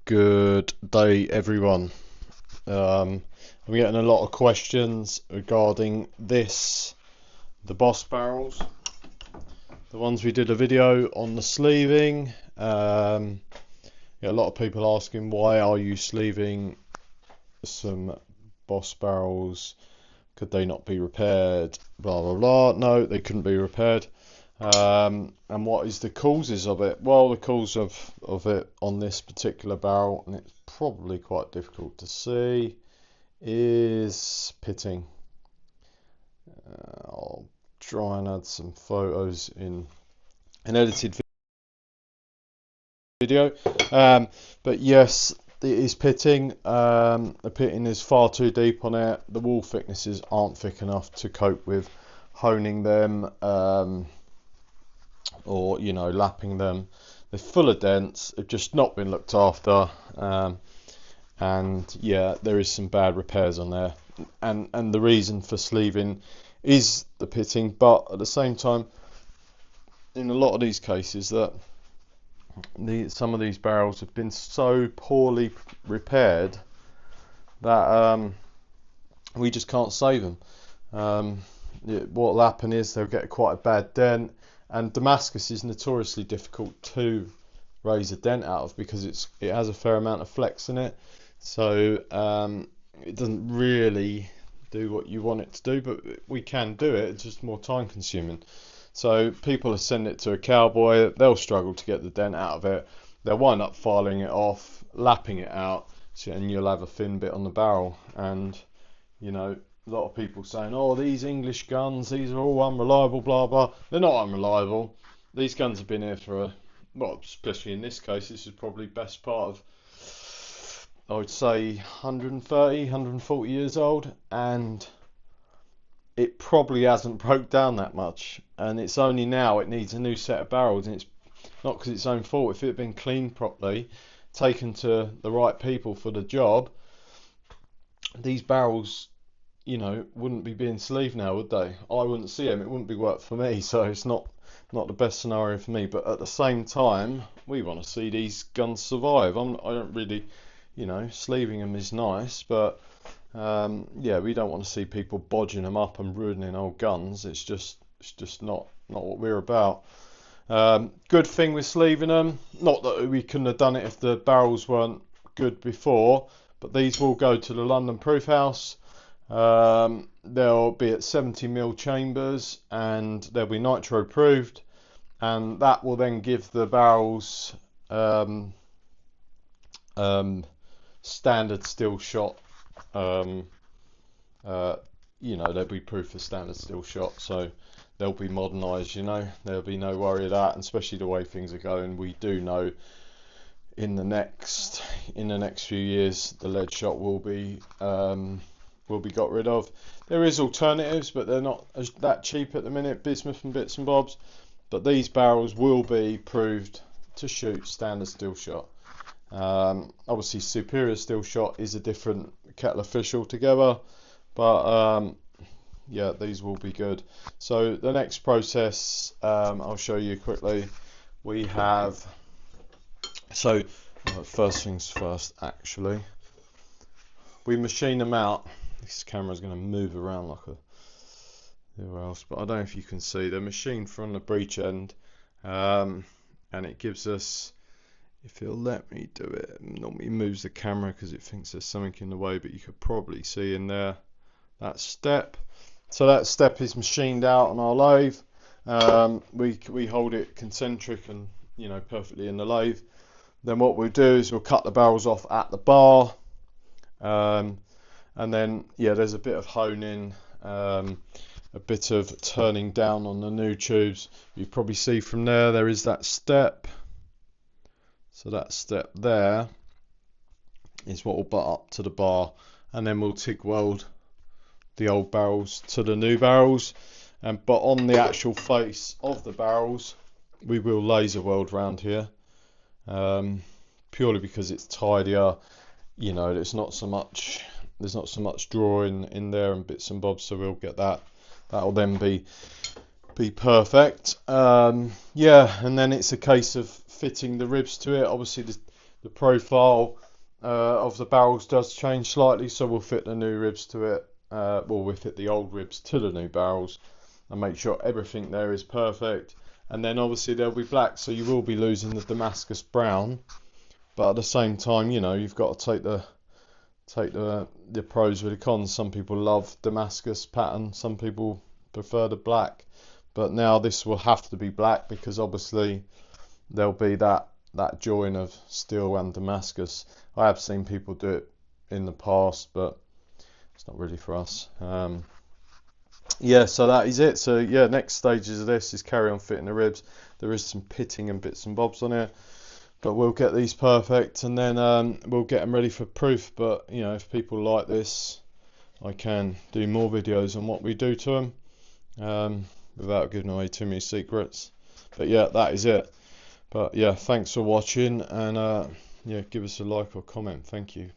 Good day, everyone. I'm getting a lot of questions regarding the Boss barrels, the ones we did a video on the sleeving. A lot of people asking, why are you sleeving some Boss barrels? Could they not be repaired? Blah blah blah. No, they couldn't be repaired. And what is the causes of it? Well, the cause of it on this particular barrel, and it's probably quite difficult to see, is pitting. I'll try and add some photos in an edited video. But yes, it is pitting. The pitting is far too deep on it. The wall thicknesses aren't thick enough to cope with honing them. Or lapping them. They're full of dents. They've just not been looked after, and yeah, there is some bad repairs on there. And the reason for sleeving is the pitting, but at the same time, in a lot of these cases, that some of these barrels have been so poorly repaired that we just can't save them. What will happen is they'll get quite a bad dent. And Damascus is notoriously difficult to raise a dent out of because it has a fair amount of flex in it, so it doesn't really do what you want it to do, but we can do it. It's just more time consuming. So people will send it to a cowboy, they'll struggle to get the dent out of it, they'll wind up filing it off, lapping it out, and you'll have a thin bit on the barrel. And a lot of people saying, oh, these English guns, these are all unreliable, blah blah. They're not unreliable. These guns have been here for especially in this case, this is probably best part of, I would say, 130, 140 years old, and it probably hasn't broke down that much. And it's only now it needs a new set of barrels, and it's not because it's own fault. If it had been cleaned properly, taken to the right people for the job, these barrels wouldn't be being sleeved now, would they? I wouldn't see them. It wouldn't be work for me, so it's not the best scenario for me. But at the same time, we want to see these guns survive. I don't really, sleeving them is nice, but we don't want to see people bodging them up and ruining old guns. It's just not what we're about. Good thing with sleeving them, not that we couldn't have done it if the barrels weren't good before, but these will go to the London Proof House. They'll be at 70mm chambers, and they'll be nitro proofed, and that will then give the barrels standard steel shot. They'll be proof for standard steel shot, so they'll be modernised. There'll be no worry of that, and especially the way things are going. We do know in the next few years the lead shot will be got rid of. There is alternatives, but they're not that cheap at the minute, bismuth and bits and bobs. But these barrels will be proved to shoot standard steel shot. Obviously superior steel shot is a different kettle of fish altogether, but these will be good. So the next process, I'll show you quickly. We have, first things first, actually, we machine them out. This camera's going to move around like everywhere else, but I don't know if you can see. They're machined from the breech end, and it gives us, if it'll let me do it, normally moves the camera because it thinks there's something in the way, but you could probably see in there that step. So that step is machined out on our lathe. We hold it concentric and perfectly in the lathe. Then what we'll do is we'll cut the barrels off at the bar. And then there's a bit of honing, a bit of turning down on the new tubes. You probably see from there is that step. So that step there is what will butt up to the bar, and then we'll TIG weld the old barrels to the new barrels. But on the actual face of the barrels, we will laser weld round here, purely because it's tidier. There's not so much drawing in there and bits and bobs, so we'll get that. That'll then be perfect. And then it's a case of fitting the ribs to it. Obviously the profile of the barrels does change slightly, so we'll fit the new ribs to it. We'll fit the old ribs to the new barrels and make sure everything there is perfect. And then obviously they'll be black, so you will be losing the Damascus brown. But at the same time, you know, you've got to take the pros with the cons. Some people love Damascus pattern, some people prefer the black. But now this will have to be black because obviously there'll be that join of steel and Damascus. I have seen people do it in the past, but it's not really for us. Yeah, so that is it. So yeah, next stages of this is carry on fitting the ribs. There is some pitting and bits and bobs on it, but we'll get these perfect and then we'll get them ready for proof. But you know, if people like this, I can do more videos on what we do to them without giving away too many secrets. But yeah, that is it. But yeah, thanks for watching, and yeah, give us a like or comment. Thank you.